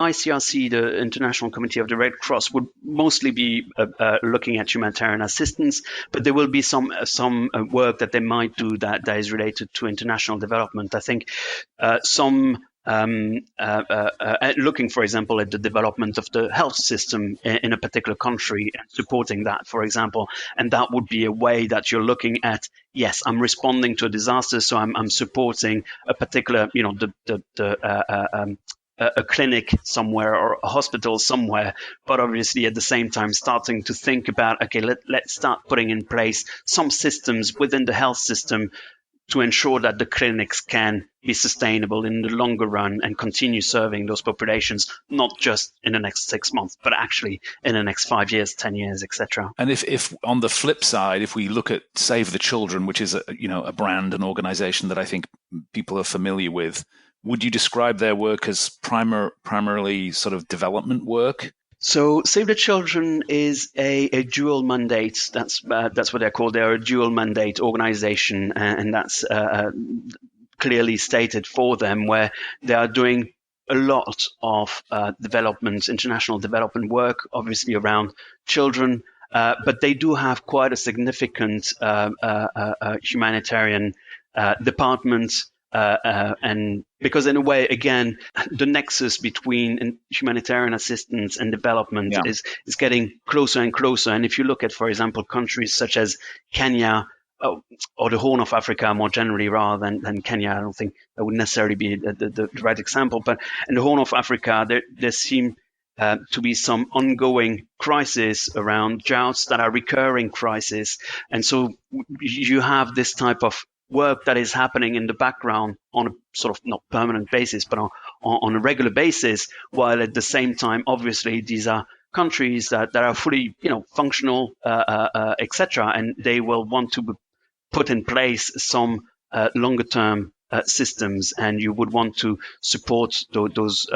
ICRC, the International Committee of the Red Cross, would mostly be looking at humanitarian assistance, but there will be some work that they might do that is related to international development. I think some looking, for example, at the development of the health system in a particular country and supporting that, for example, and that would be a way that you're looking at. Yes, I'm responding to a disaster, so I'm supporting a particular, a clinic somewhere or a hospital somewhere, but obviously at the same time starting to think about, okay, let's start putting in place some systems within the health system to ensure that the clinics can be sustainable in the longer run and continue serving those populations, not just in the next 6 months, but actually in the next 5 years, 10 years, etc. And if on the flip side, if we look at Save the Children, which is a brand, an organization that I think people are familiar with, would you describe their work as primarily sort of development work? So Save the Children is a dual mandate. That's what they're called. They're a dual mandate organization, and that's clearly stated for them, where they are doing a lot of international development work, obviously around children, but they do have quite a significant humanitarian department. And because in a way, again, the nexus between humanitarian assistance and development is getting closer and closer. And if you look at, for example, countries such as Kenya or the Horn of Africa more generally, rather than Kenya, I don't think that would necessarily be the right example. But in the Horn of Africa, there seem to be some ongoing crises around droughts that are recurring crises. And so you have this type of work that is happening in the background on a sort of not permanent basis, but on a regular basis, while at the same time, obviously, these are countries that are fully, functional, etc., and they will want to put in place some longer-term systems, and you would want to support those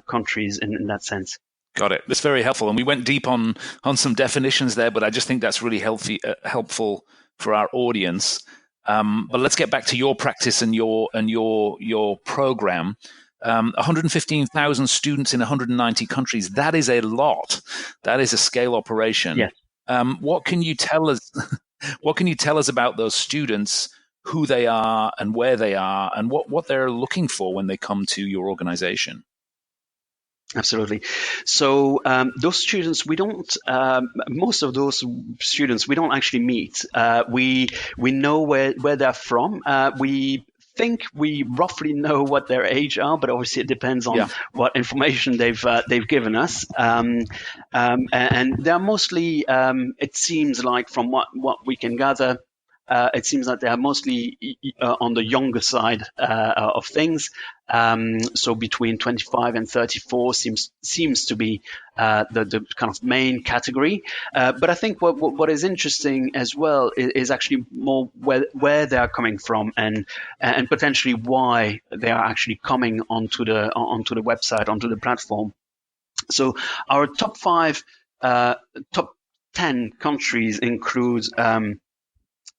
countries in that sense. Got it. That's very helpful, and we went deep on some definitions there, but I just think that's really helpful for our audience. But let's get back to your practice and your program. 115,000 students in 190 countries. That is a lot. That is a scale operation. Yes. What can you tell us? What can you tell us about those students, who they are and where they are, and what they're looking for when they come to your organization? Absolutely. So those students, we don't. Most of those students, we don't actually meet. We know where they're from. We think we roughly know what their age are, but obviously it depends on what information they've given us. And they're mostly. It seems like from what we can gather. It seems that they are mostly on the younger side of things. So between 25 and 34 seems to be the kind of main category. But I think what is interesting as well is actually more where they are coming from and potentially why they are actually coming onto the website, onto the platform. So our top 10 countries include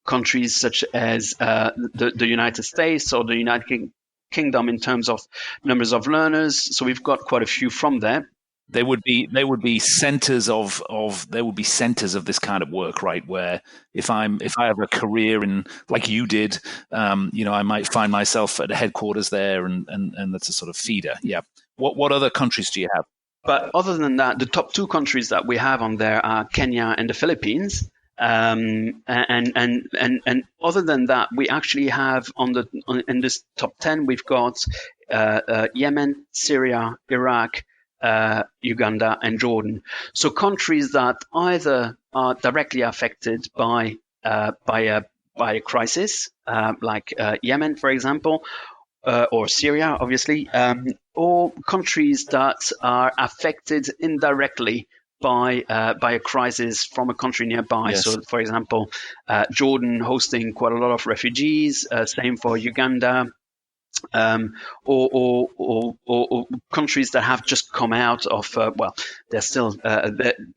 countries such as the United States or the United Kingdom in terms of numbers of learners. So we've got quite a few from there. They would be centers of this kind of work, right? Where if I have a career in, like you did, I might find myself at a headquarters there, and that's a sort of feeder. Yeah. What other countries do you have? But other than that, the top 2 countries that we have on there are Kenya and the Philippines. And other than that, we actually have in this top 10, we've got Yemen, Syria, Iraq, Uganda, and Jordan. So countries that either are directly affected by a crisis, like Yemen, for example, or Syria, obviously, or countries that are affected indirectly by a crisis from a country nearby. Yes. So, for example, Jordan hosting quite a lot of refugees. Same for Uganda. or countries that have just come out of, they're still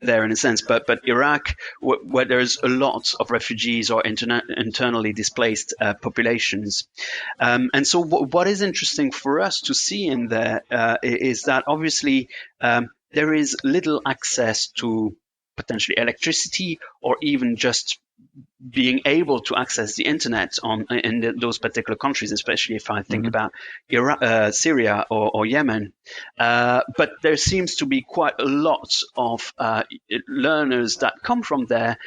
there in a sense, but Iraq, where there's a lot of refugees or internally displaced populations. And so what is interesting for us to see in there is that obviously there is little access to potentially electricity or even just being able to access the internet in those particular countries, especially if I think about Iraq, Syria or Yemen. But there seems to be quite a lot of learners that come from there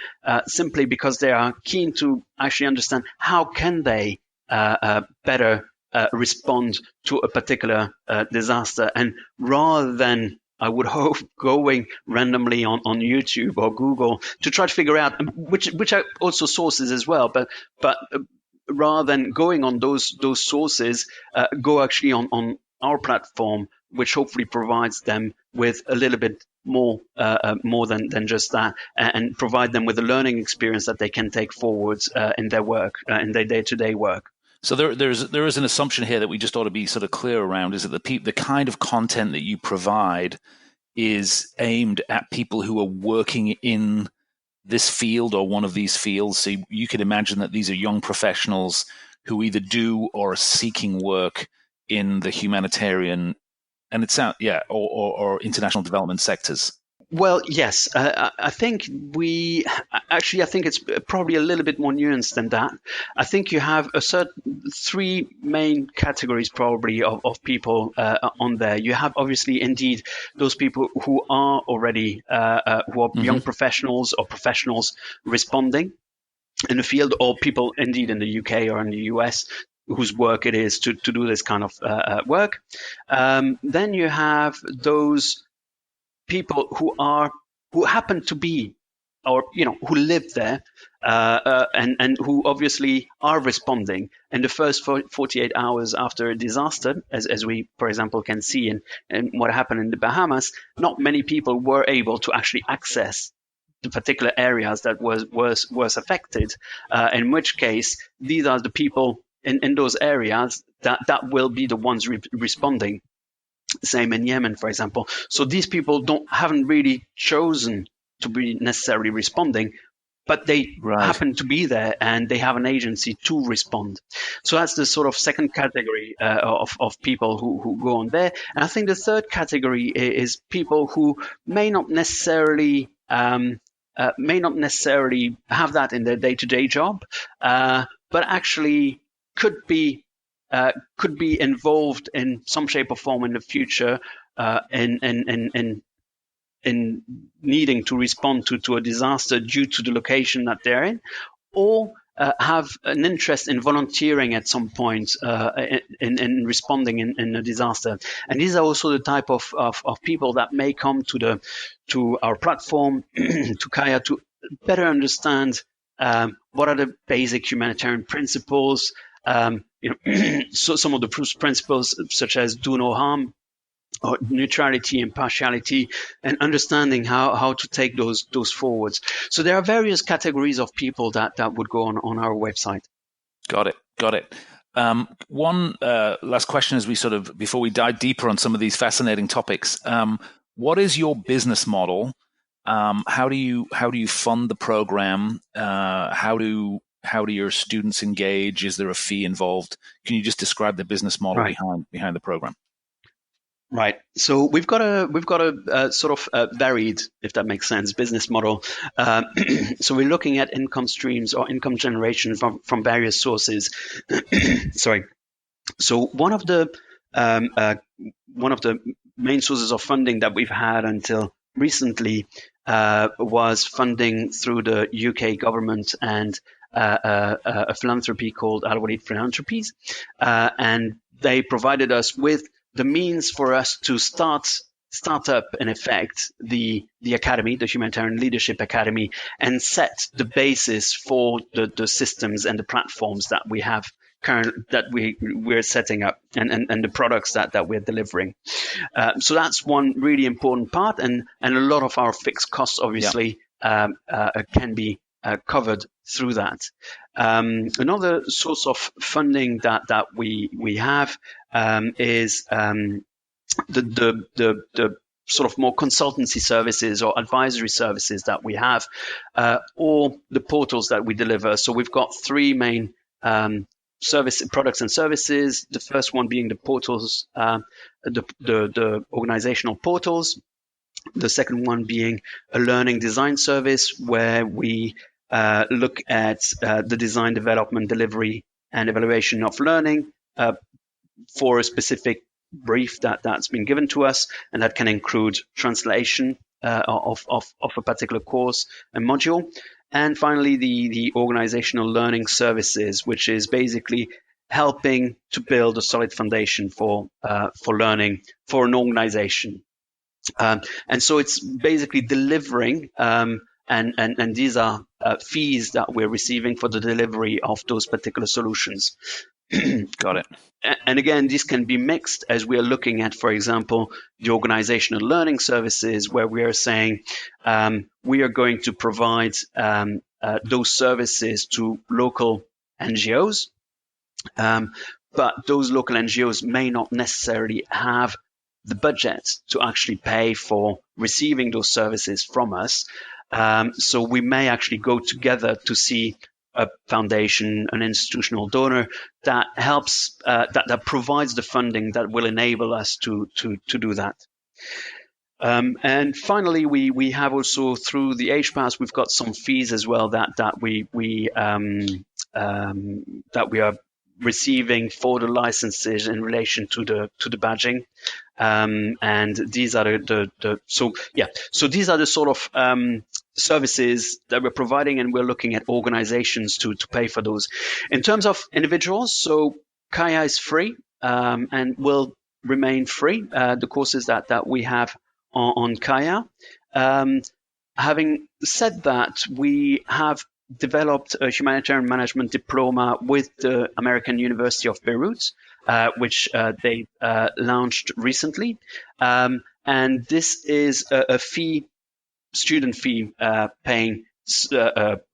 simply because they are keen to actually understand how can they better respond to a particular disaster, and rather than, I would hope, going randomly on YouTube or Google to try to figure out, which are also sources as well, but rather than going on those sources, go actually on our platform, which hopefully provides them with a little bit more than just that, and provide them with a learning experience that they can take forwards in their work, in their day-to-day work. So there is an assumption here that we just ought to be sort of clear around, is that the kind of content that you provide is aimed at people who are working in this field or one of these fields. So you can imagine that these are young professionals who either do or are seeking work in the humanitarian and or international development sectors. Well, yes, I think it's probably a little bit more nuanced than that. I think you have a certain three main categories probably of people on there. You have obviously indeed those people who are already who are young professionals or professionals responding in the field, or people indeed in the UK or in the US whose work it is to do this kind of work. Then you have those people who happen to be, or who live there, and who obviously are responding in the first 48 hours after a disaster, as we, for example, can see in what happened in the Bahamas. Not many people were able to actually access the particular areas that was affected. In which case, these are the people in those areas that will be the ones responding. Same in Yemen, for example. So these people haven't really chosen to be necessarily responding, but they happen to be there and they have an agency to respond. So that's the sort of second category of people who go on there. And I think the third category is people who may not necessarily have that in their day-to-day job, but actually could be involved in some shape or form in the future in needing to respond to a disaster due to the location that they're in, or have an interest in volunteering at some point in responding in a disaster. And these are also the type of people that may come to our platform, to Kaya, to better understand what are the basic humanitarian principles. So some of the principles such as do no harm, or neutrality, impartiality, and understanding how to take those forwards. So there are various categories of people that would go on our website. Got it. One last question as before we dive deeper on some of these fascinating topics. What is your business model? How do you fund the program? How do your students engage? Is there a fee involved? Can you just describe the business model behind the program? Right. So we've got a sort of varied, if that makes sense, business model. So we're looking at income streams or income generation from various sources. Sorry. So one of the main sources of funding that we've had until recently was funding through the UK government and a philanthropy called Alto Philanthropies, and they provided us with the means for us to start up, in effect, the academy, the Humanitarian Leadership Academy, and set the basis for the systems and the platforms that we have that we're setting up, and the products that we're delivering. So that's one really important part, and a lot of our fixed costs obviously can be covered through that. Another source of funding that we have is the sort of more consultancy services or advisory services that we have, or the portals that we deliver. So we've got three main service products and services. The first one being the portals, the organizational portals. The second one being a learning design service, where we look at the design, development, delivery, and evaluation of learning for a specific brief that's been given to us, and that can include translation of a particular course and module. And finally, the organizational learning services, which is basically helping to build a solid foundation for learning for an organization. And so it's basically delivering, and these are fees that we're receiving for the delivery of those particular solutions. Got it. And again, this can be mixed as we are looking at, for example, the organizational learning services, where we are saying we are going to provide those services to local NGOs, but those local NGOs may not necessarily have the budget to actually pay for receiving those services from us. So we may actually go together to see a foundation, an institutional donor that helps, that provides the funding that will enable us to do that. And finally, we have also, through the HPass, we've got some fees as well that we are receiving for the licenses in relation to the badging. And these are so these are the sort of services that we're providing, and we're looking at organizations to pay for those. In terms of individuals, so Kaya is free and will remain free, the courses that we have on Kaya. Having said that, we have developed a humanitarian management diploma with the American University of Beirut, which they launched recently. And this is a student fee paying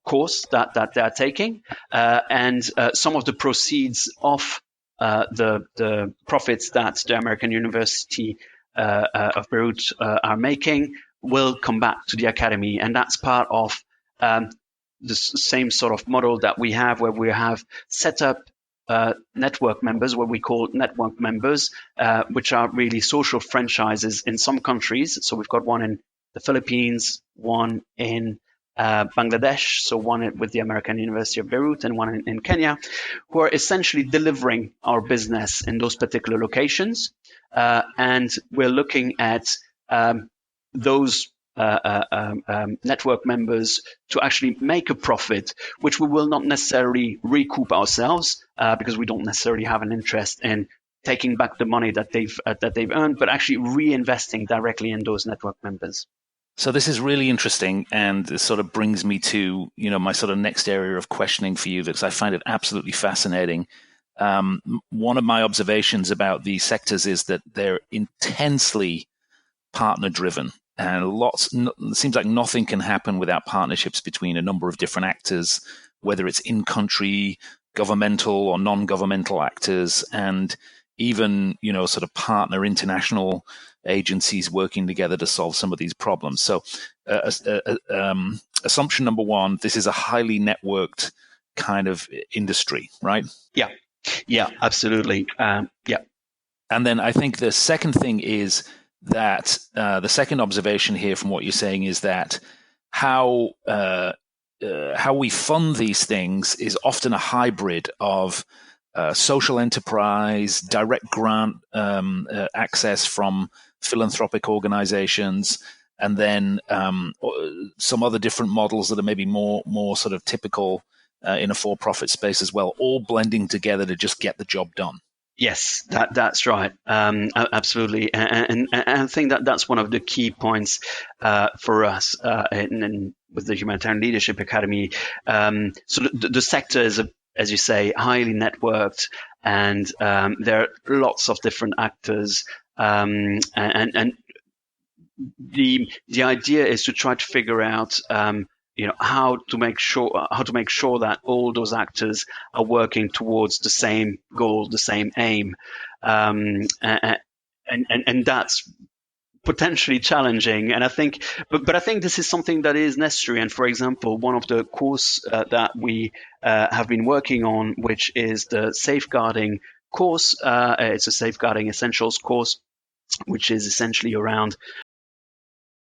course that they are taking. And some of the proceeds of the profits that the American University of Beirut are making will come back to the academy. And that's part of the same sort of model that we have, where we have set up network members, what we call network members, which are really social franchises in some countries. So we've got one in the Philippines, one in Bangladesh, so one with the American University of Beirut, and one in Kenya, who are essentially delivering our business in those particular locations. And we're looking at those network members to actually make a profit, which we will not necessarily recoup ourselves, because we don't necessarily have an interest in taking back the money that they've earned, but actually reinvesting directly in those network members. So this is really interesting, and it sort of brings me to my sort of next area of questioning for you, because I find it absolutely fascinating. One of my observations about these sectors is that they're intensely partner-driven. And it seems like nothing can happen without partnerships between a number of different actors, whether it's in-country, governmental or non-governmental actors, and even, sort of partner international agencies working together to solve some of these problems. So assumption number one, this is a highly networked kind of industry, right? Yeah, absolutely. Yeah. And then I think the second thing is that the second observation here from what you're saying is that how we fund these things is often a hybrid of social enterprise, direct grant access from philanthropic organizations, and then some other different models that are maybe more sort of typical in a for-profit space as well, all blending together to just get the job done. Yes, that's right. Absolutely. And I think that's one of the key points for us with the Humanitarian Leadership Academy. So the sector is, as you say, highly networked, and there are lots of different actors. And the idea is to try to figure out, how to make sure that all those actors are working towards the same goal, the same aim, and that's potentially challenging. And I think, but I think this is something that is necessary. And for example, one of the course that we have been working on, which is the safeguarding course, it's a safeguarding essentials course, which is essentially around